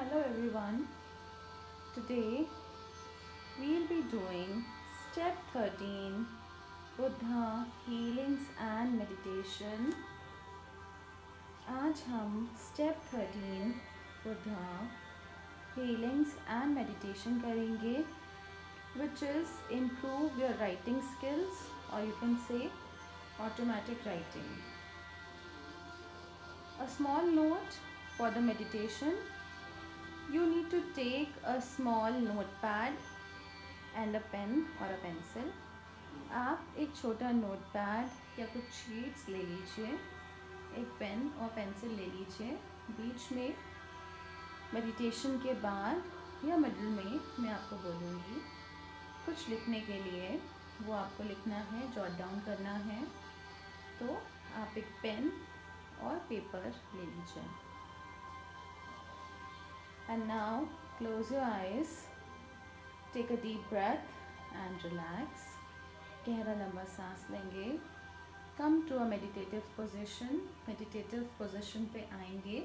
Hello everyone. Today we'll be doing step 13 Buddha Healings and Meditation. आज हम step 13 Buddha Healings and Meditation करेंगे, which is improve your writing skills, or you can say automatic writing. A small note for the meditation. You need to take a small notepad and a pen or a pencil. आप एक छोटा notepad या कुछ sheets ले लीजिए, एक pen और pencil ले लीजिए. बीच में मेडिटेशन के बाद या मिडिल में मैं आपको बोलूँगी कुछ लिखने के लिए. वो आपको लिखना है, जॉट डाउन करना है. तो आप एक पेन और पेपर ले लीजिए. And now close your eyes, take a deep breath and relax. गहरा लंबा सांस लेंगे. Come to a meditative position. Meditative position पे आएंगे.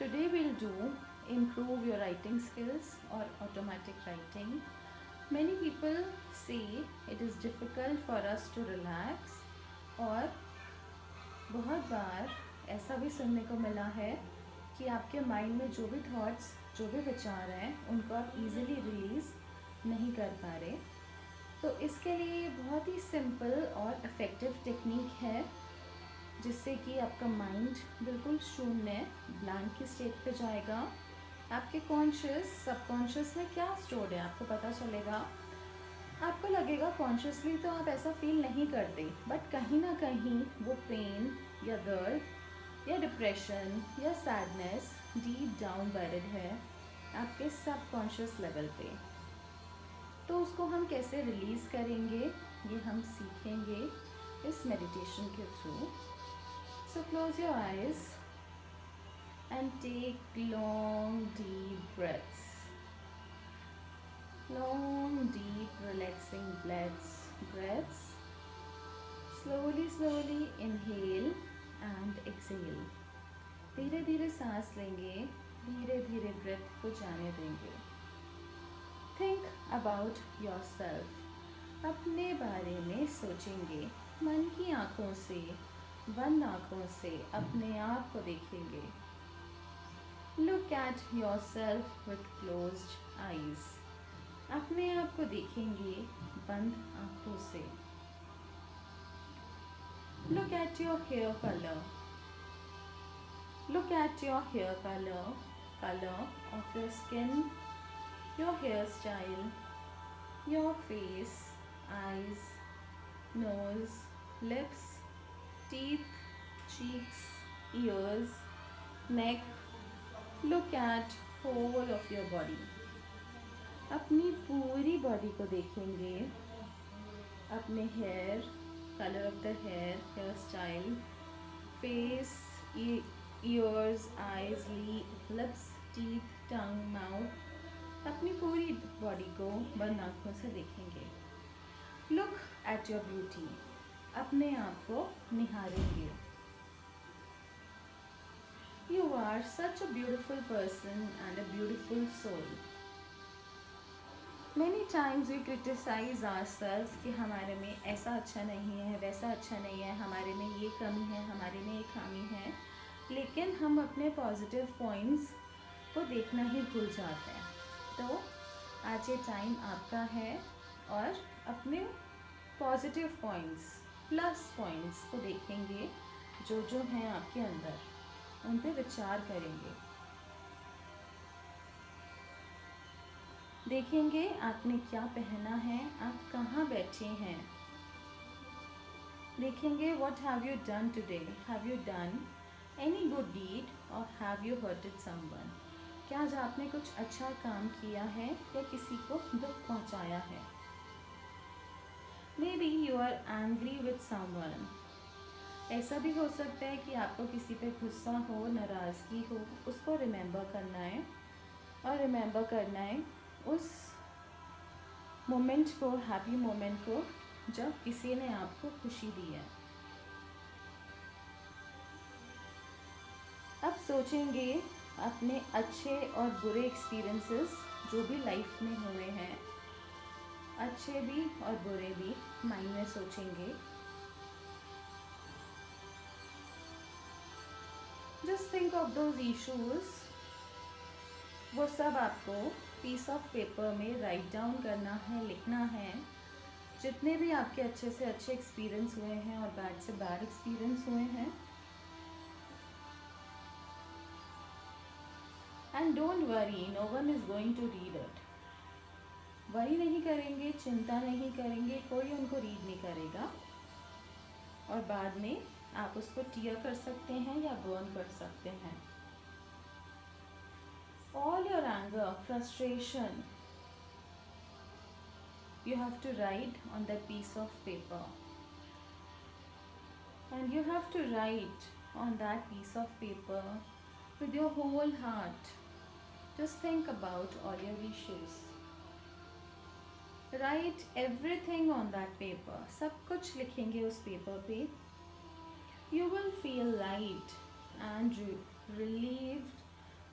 Today we'll do improve your writing skills or automatic writing. Many people say it is difficult for us to relax, और बहुत बार ऐसा भी सुनने को मिला है कि आपके माइंड में जो भी थॉट्स, जो भी विचार हैं, उनको आप इजीली रिलीज़ नहीं कर पा रहे. तो इसके लिए ये बहुत ही सिंपल और इफ़ेक्टिव टेक्निक है, जिससे कि आपका माइंड बिल्कुल शून्य, ब्लैंक की स्टेट पे जाएगा. आपके कॉन्शियस, सबकॉन्शियस में क्या स्टोर्ड है आपको पता चलेगा. आपको लगेगा कॉन्शियसली तो आप ऐसा फील नहीं करते, बट कहीं ना कहीं वो पेन या दर्द या डिप्रेशन या सैडनेस डीप डाउन बैरिड है आपके सबकॉन्शियस लेवल पे. तो उसको हम कैसे रिलीज़ करेंगे ये हम सीखेंगे इस मेडिटेशन के through. So close your eyes and take long deep breaths. Long, deep, relaxing breaths. Slowly inhale and exhale. धीरे धीरे सांस लेंगे, धीरे धीरे ब्रेथ को जाने देंगे. Think about yourself. अपने बारे में सोचेंगे. मन की आँखों से, बंद आँखों से अपने आप को देखेंगे. Look at yourself with closed eyes. अपने आप को देखेंगे बंद आँखों से. Look at your hair color. Look at your hair color, color of your skin, your hairstyle, your face, eyes, nose, lips, teeth, cheeks, ears, neck. Look at whole of your body. अपनी पूरी body को देखेंगे. अपने hair, colour of the hair, hair style, face, ears, eyes, lips, teeth, tongue, mouth. अपनी पूरी body को बंद आँखों से देखेंगे. Look at your beauty. अपने आप को निहारेंगे. You are such a beautiful person and a beautiful soul. Many times we criticize ourselves कि हमारे में ऐसा अच्छा नहीं है, वैसा अच्छा नहीं है, हमारे में ये कमी है, हमारे में ये खामी है, लेकिन हम अपने पॉजिटिव पॉइंट्स को देखना ही भूल जाते हैं. तो आज ये टाइम आपका है, और अपने पॉजिटिव पॉइंट्स, प्लस पॉइंट्स को देखेंगे जो हैं आपके अंदर, उन पे विचार करेंगे. देखेंगे आपने क्या पहना है, आप कहाँ बैठे हैं. देखेंगे what have you done today. Have you done any good deed और हैव यू हर्टेड समवन. क्या आज आपने कुछ अच्छा काम किया है या किसी को दुख पहुँचाया है. Maybe you are angry with someone. ऐसा भी हो सकता है कि आपको किसी पे गुस्सा हो, नाराज़गी हो. उसको रिमेंबर करना है, और रिमेंबर करना है उस मोमेंट को, हैप्पी मोमेंट को, जब किसी ने आपको खुशी दी है. सोचेंगे अपने अच्छे और बुरे एक्सपीरियंसेस जो भी लाइफ में हुए हैं, अच्छे भी और बुरे भी माइंड में सोचेंगे. Just think of those issues. वो सब आपको पीस ऑफ पेपर में राइट डाउन करना है, लिखना है. जितने भी आपके अच्छे से अच्छे एक्सपीरियंस हुए हैं और बैड से बैड एक्सपीरियंस हुए हैं. And don't worry, no one is going to read it. Worry नहीं करेंगे, चिंता नहीं करेंगे, कोई उनको रीड नहीं करेगा. और बाद में आप उसको टीयर कर सकते हैं या बर्न कर सकते हैं. All your anger, frustration, you have to write on that piece of paper, and you have to write on that piece of paper with your whole heart. Just think about all your issues. Write everything on that paper. सब कुछ लिखेंगे उस paper पे. You will feel light and relieved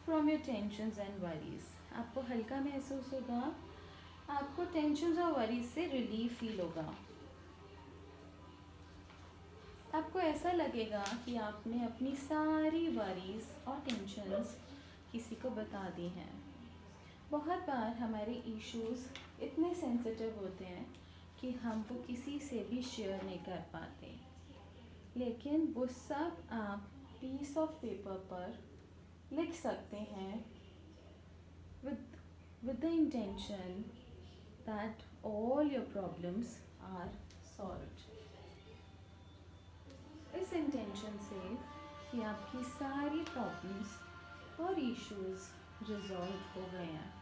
from your tensions and worries. आपको हल्का महसूस होगा, आपको टेंशन और वरीज से रिलीफ फील होगा. आपको ऐसा लगेगा कि आपने अपनी सारी वरीज और टेंशन्स किसी को बता दी हैं. बहुत बार हमारे इश्यूज इतने सेंसिटिव होते हैं कि हम वो किसी से भी शेयर नहीं कर पाते. लेकिन वो सब आप पीस ऑफ पेपर पर लिख सकते हैं with the intention that all your problems are solved. इस इंटेंशन से कि आपकी सारी प्रॉब्लम्स और इश्यूज रिजॉल्व हो गए हैं.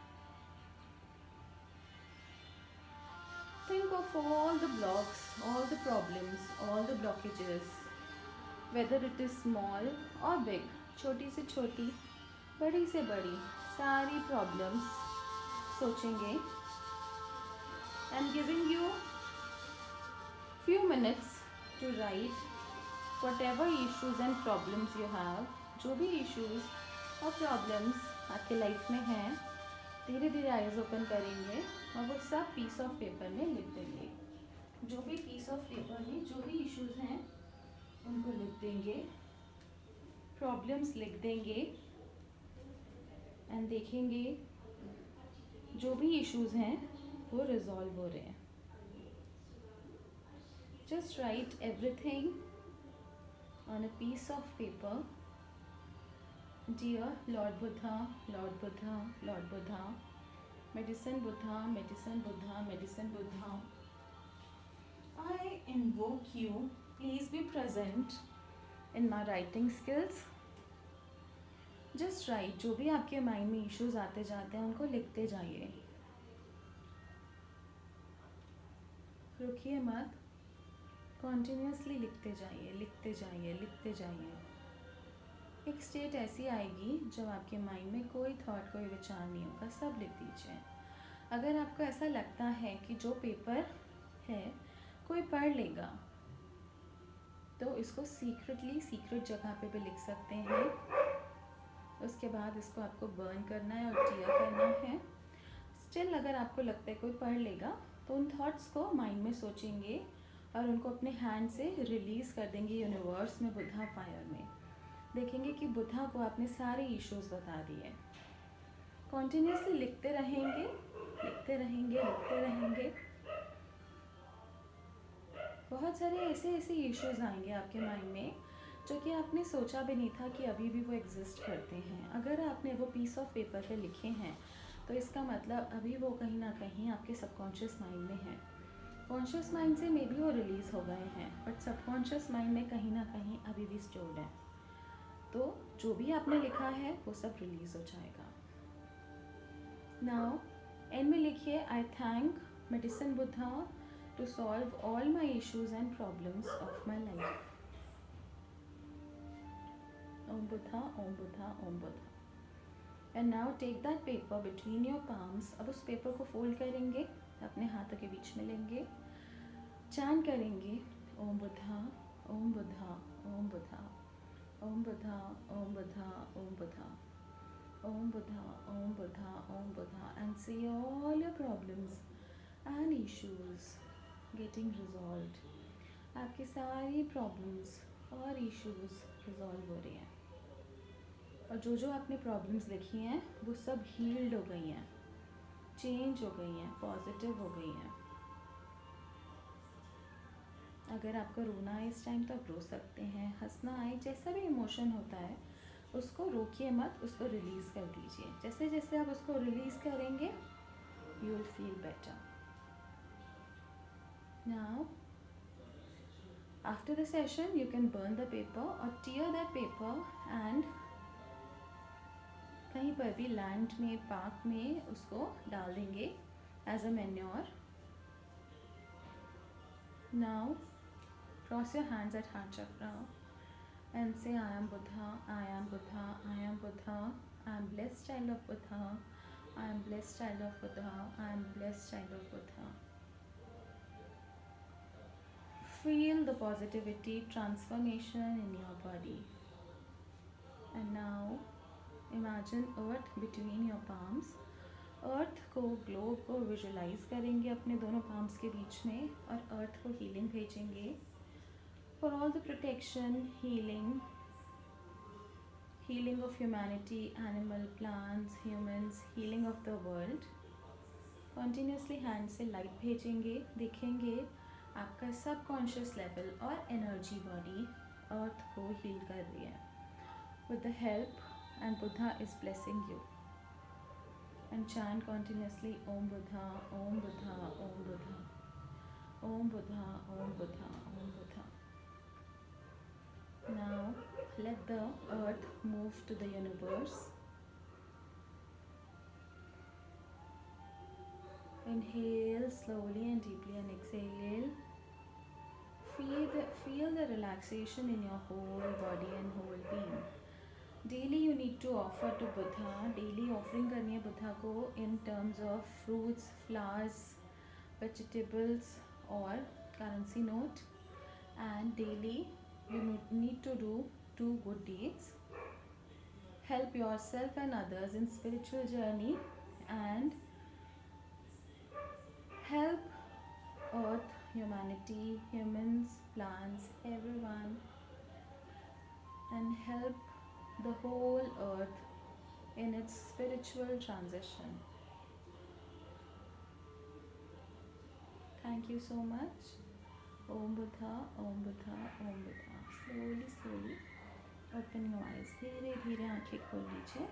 Think of all the blocks, all the problems, all the blockages, whether it is small or big. छोटी से छोटी, बड़ी से बड़ी सारी प्रॉब्लम्स सोचेंगे. I'm giving you few minutes to write whatever issues and problems you have. जो भी issues और problems आपके लाइफ में हैं, धीरे धीरे आइज ओपन करेंगे और वो सब पीस ऑफ पेपर में लिख देंगे. जो भी पीस ऑफ पेपर में जो भी इश्यूज हैं उनको लिख देंगे, प्रॉब्लम्स लिख देंगे. एंड देखेंगे जो भी इश्यूज हैं वो रिजॉल्व हो रहे हैं. Just write everything on a piece of paper. Dear Lord Buddha, Lord Buddha, Lord Buddha, Medicine Buddha, Medicine Buddha, Medicine Buddha, I invoke you. Please be present in my writing skills. Just write. जो भी आपके mind में issues आते जाते हैं उनको लिखते जाइए. रुकिए मत, कॉन्टिन्यूसली लिखते जाइए, लिखते जाइए, लिखते जाइए. एक स्टेट ऐसी आएगी जब आपके माइंड में कोई थॉट, कोई विचार नहीं होगा, सब लिख दीजिए. अगर आपको ऐसा लगता है कि जो पेपर है कोई पढ़ लेगा, तो इसको सीक्रेट जगह पे भी लिख सकते हैं. उसके बाद इसको आपको बर्न करना है और टीयर करना है. स्टिल अगर आपको लगता है कोई पढ़ लेगा, तो उन थॉट्स को माइंड में सोचेंगे और उनको अपने हैंड से रिलीज़ कर देंगे यूनिवर्स में, बुद्धा फायर में. देखेंगे कि बुद्धा को आपने सारे इश्यूज बता दिए. कॉन्टिन्यूसली लिखते रहेंगे, लिखते रहेंगे, लिखते रहेंगे. बहुत सारे ऐसे इश्यूज आएंगे आपके माइंड में जो कि आपने सोचा भी नहीं था कि अभी भी वो एग्जिस्ट करते हैं. अगर आपने वो पीस ऑफ पेपर पे लिखे हैं तो इसका मतलब अभी वो कहीं ना कहीं आपके सबकॉन्शियस माइंड में है. कॉन्शियस माइंड से मे बी वो रिलीज़ हो गए हैं, बट सबकॉन्शियस माइंड में कहीं ना कहीं अभी भी स्टोर्ड है. तो जो भी आपने लिखा है वो सब रिलीज़ हो जाएगा. नाउ एंड में लिखिए, I thank medicine Buddha to solve all my issues and problems of my life. Om Buddha, Om Buddha, Om Buddha. And now take that paper between your palms. अब उस पेपर को फोल्ड करेंगे, अपने हाथों के बीच में लेंगे, चैन करेंगे ओम Buddha, Om Buddha, Om Buddha. Om Buddha, Om Buddha, Om Buddha. Om Buddha, Om Buddha, Om Buddha, and see all your problems and issues getting resolved. आपकी सारी प्रॉब्लम्स और इश्यूज रिजॉल्व हो रही हैं, और जो आपने प्रॉब्लम्स लिखी हैं वो सब हील्ड हो गई हैं, चेंज हो गई हैं, पॉजिटिव हो गई हैं. अगर आपको रोना है इस टाइम तो आप रो सकते हैं, हंसना है, जैसा भी इमोशन होता है उसको रोकिए मत, उसको रिलीज़ कर दीजिए. जैसे जैसे आप उसको रिलीज़ करेंगे you will feel better. Now after the session you can burn the paper और टीयर दैट पेपर, एंड कहीं पर भी लैंड में, पार्क में उसको डाल देंगे as a manure. Now cross your hands at heart chakra and say, I am Buddha, I am Buddha, I am Buddha, I am blessed child of Buddha, I am blessed child of Buddha, I am blessed child of Buddha. Feel the positivity transformation in your body. And now imagine earth between your palms. अर्थ को, globe को visualise करेंगे अपने दोनों palms के बीच में, और अर्थ को healing भेजेंगे for all the protection, healing of humanity, animal, plants, humans, healing of the world. Continuously hand से लाइट भेजेंगे. देखेंगे आपका सबकॉन्शियस लेवल और एनर्जी बॉडी अर्थ को हील कर रही है with the help, and Buddha is blessing you. And chant continuously Om Buddha, Om Buddha, Om Buddha, Om Buddha, Om Buddha, Om Buddha. Now let the earth move to the universe. Inhale slowly and deeply and exhale. Feel the relaxation in your whole body and whole being. Daily you need to offer to Buddha. Daily offering करनी है बुद्धा को in terms of fruits, flowers, vegetables or currency note. And daily you need to do 2 good deeds. Help yourself and others in spiritual journey, and help earth, humanity, humans, plants, everyone, and help the whole earth in its spiritual transition. Thank you so much. Om Buddha, Om Buddha, Om Buddha. Slowly, slowly open your eyes. धीरे धीरे आँखें खोल लीजिए.